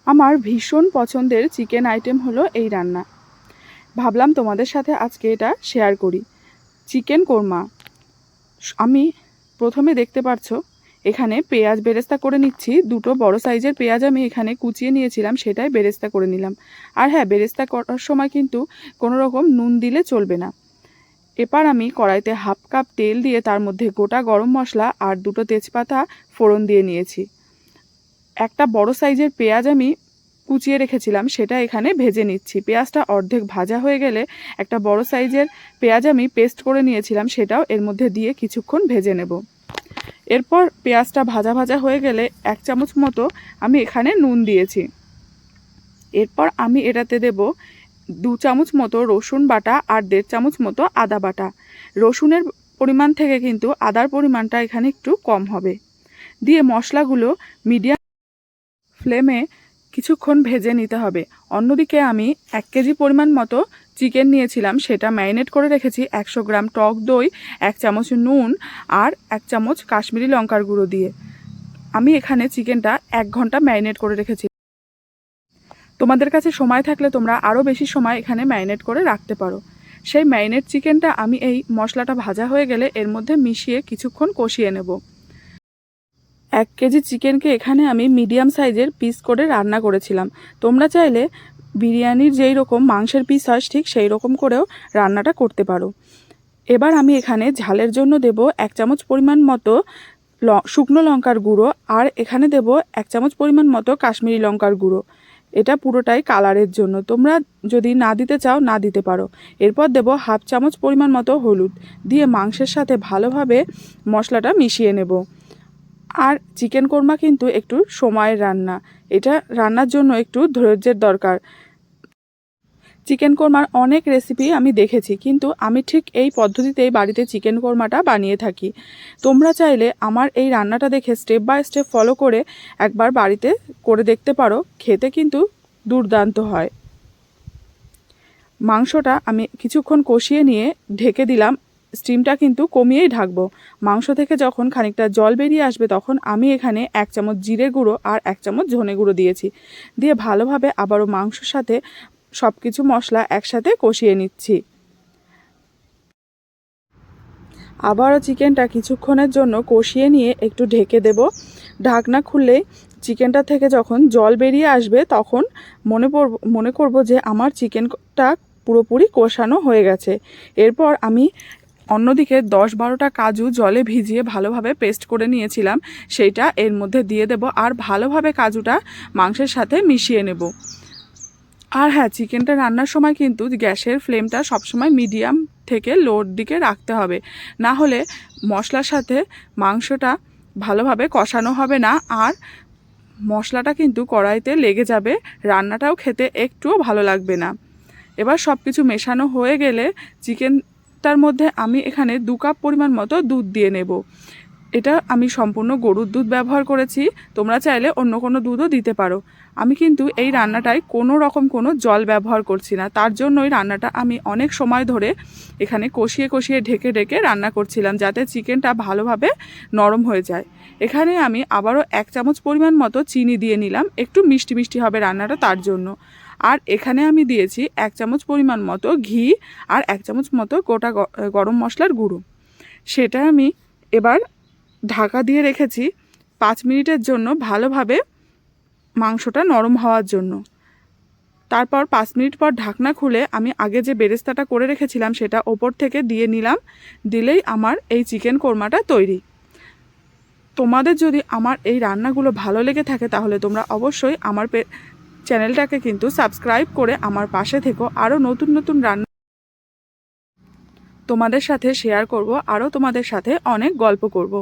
আমার ভীষণ পছন্দের চিকেন আইটেম হলো এই রান্না। ভাবলাম তোমাদের সাথে আজকে এটা শেয়ার করি। চিকেন কোরমা। আমি প্রথমে দেখতে পাচ্ছ এখানে পেঁয়াজ বেরেস্তা করে নিচ্ছি। দুটো বড় সাইজের পেঁয়াজ আমি এখানে কুচিয়ে নিয়েছিলাম, সেটাই বেরেস্তা করে নিলাম। আর হ্যাঁ, বেরেস্তা করার সময় কিন্তু কোনো রকম নুন দিলে চলবে না। এবার আমি কড়াইতে হাফ কাপ তেল দিয়ে তার মধ্যে গোটা গরম মশলা আর দুটো তেজপাতা ফোড়ন দিয়ে নিয়েছি। একটা বড় সাইজের পেঁয়াজ আমি কুচিয়ে রেখেছিলাম, সেটা এখানে ভেজে নিচ্ছি। পেঁয়াজটা অর্ধেক ভাজা হয়ে গেলে একটা বড় সাইজের পেঁয়াজ আমি পেস্ট করে নিয়েছিলাম, সেটাও এর মধ্যে দিয়ে কিছুক্ষণ ভেজে নেব। এরপর পেঁয়াজটা ভাজা ভাজা হয়ে গেলে 1 চামচ মতো আমি এখানে নুন দিয়েছি। এরপর আমি এটাতে দেব 2 চামচ মতো রসুন বাটা আর 1.5 চামচ মতো আদা বাটা। রসুনের পরিমাণ থেকে কিন্তু আদার পরিমাণটা এখানে একটু কম হবে। দিয়ে মশলাগুলো মিডিয়াম ফ্লেমে কিছুক্ষণ ভেজে নিতে হবে। অন্যদিকে আমি 1 কেজি পরিমাণ মতো চিকেন নিয়েছিলাম, সেটা ম্যারিনেট করে রেখেছি 100 গ্রাম টক দই, 1 চামচ নুন আর 1 চামচ কাশ্মীরি লঙ্কার গুঁড়ো দিয়ে। আমি এখানে চিকেনটা 1 ঘন্টা ম্যারিনেট করে রেখেছি। তোমাদের কাছে সময় থাকলে তোমরা আরও বেশি সময় এখানে ম্যারিনেট করে রাখতে পারো। সেই ম্যারিনেট চিকেনটা আমি এই মশলাটা ভাজা হয়ে গেলে এর মধ্যে মিশিয়ে কিছুক্ষণ কষিয়ে নেব। 1 কেজি চিকেনকে এখানে আমি মিডিয়াম সাইজের পিস করে রান্না করেছিলাম। তোমরা চাইলে বিরিয়ানির যেই রকম মাংসের পিস হয় ঠিক সেই রকম করেও রান্নাটা করতে পারো। এবার আমি এখানে ঝালের জন্য দেব 1 চামচ পরিমাণ মতো শুকনো লঙ্কার গুঁড়ো আর এখানে দেব 1 চামচ পরিমাণ মতো কাশ্মীরি লঙ্কার গুঁড়ো। এটা পুরোটাই কালারের জন্য, তোমরা যদি না দিতে চাও না দিতে পারো। এরপর দেব হাফ চামচ পরিমাণ মতো হলুদ দিয়ে মাংসের সাথে ভালোভাবে মশলাটা মিশিয়ে নেব। আর চিকেন কোরমা কিন্তু একটু সময়ের রান্না, এটা রান্নার জন্য একটু ধৈর্যের দরকার। চিকেন কোরমার অনেক রেসিপি আমি দেখেছি, কিন্তু আমি ঠিক এই পদ্ধতিতেই বাড়িতে চিকেন কোরমাটা বানিয়ে থাকি। তোমরা চাইলে আমার এই রান্নাটা দেখে স্টেপ বাই স্টেপ ফলো করে একবার বাড়িতে করে দেখতে পারো, খেতে কিন্তু দুর্দান্ত হয়। মাংসটা আমি কিছুক্ষণ কষিয়ে নিয়ে ঢেকে দিলাম। স্টিমটা কিন্তু কমিয়েই ঢাকবো। মাংস থেকে যখন খানিকটা জল বেরিয়ে আসবে তখন আমি এখানে 1 চামচ জিরে গুঁড়ো আর 1 চামচ ধনে গুঁড়ো দিয়েছি। দিয়ে ভালোভাবে আবারও মাংসর সাথে সব কিছু মশলা একসাথে কষিয়ে নিচ্ছি। আবারও চিকেনটা কিছুক্ষণের জন্য কষিয়ে নিয়ে একটু ঢেকে দেব। ঢাকনা খুললেই চিকেনটা থেকে যখন জল বেরিয়ে আসবে তখন মনে করব যে আমার চিকেনটা পুরোপুরি কষানো হয়ে গেছে। এরপর আমি অন্যদিকে 10-12টা কাজু জলে ভিজিয়ে ভালোভাবে পেস্ট করে নিয়েছিলাম, সেইটা এর মধ্যে দিয়ে দেব আর ভালোভাবে কাজুটা মাংসের সাথে মিশিয়ে নেব। আর হ্যাঁ, চিকেনটা রান্নার সময় কিন্তু গ্যাসের ফ্লেমটা সবসময় মিডিয়াম থেকে লোর দিকে রাখতে হবে, না হলে মশলার সাথে মাংসটা ভালোভাবে কষানো হবে না আর মশলাটা কিন্তু কড়াইতে লেগে যাবে, রান্নাটাও খেতে একটুও ভালো লাগবে না। এবার সব কিছু মেশানো হয়ে গেলে চিকেনটার মধ্যে আমি এখানে 2 কাপ পরিমাণ মতো দুধ দিয়ে নেব। এটা আমি সম্পূর্ণ গরুর দুধ ব্যবহার করেছি, তোমরা চাইলে অন্য কোনো দুধও দিতে পারো। আমি কিন্তু এই রান্নাটায় কোনো রকম কোনো জল ব্যবহার করছি না, তার জন্যই রান্নাটা আমি অনেক সময় ধরে এখানে কষিয়ে কষিয়ে ঢেকে ঢেকে রান্না করছিলাম, যাতে চিকেনটা ভালোভাবে নরম হয়ে যায়। এখানে আমি আবারও 1 চামচ পরিমাণ মতো চিনি দিয়ে নিলাম, একটু মিষ্টি মিষ্টি হবে রান্নাটা তার জন্য। আর এখানে আমি দিয়েছি 1 চামচ পরিমাণ মতো ঘি আর 1 চামচ মতো গোটা গরম মশলার গুঁড়ো। সেটা আমি এবার ঢাকা দিয়ে রেখেছি 5 মিনিটের জন্য ভালোভাবে মাংসটা নরম হওয়ার জন্য। তারপর 5 মিনিট পর ঢাকনা খুলে আমি আগে যে বেরেস্তাটা করে রেখেছিলাম সেটা ওপর থেকে দিয়ে নিলাম। দিলেই আমার এই চিকেন কোরমাটা তৈরি। তোমাদের যদি আমার এই রান্নাগুলো ভালো লেগে থাকে তাহলে তোমরা অবশ্যই আমার চ্যানেলটাকে কিন্তু সাবস্ক্রাইব করে আমার পাশে থেকো। আরও নতুন নতুন রান্না তোমাদের সাথে শেয়ার করব, আরও তোমাদের সাথে অনেক গল্প করব।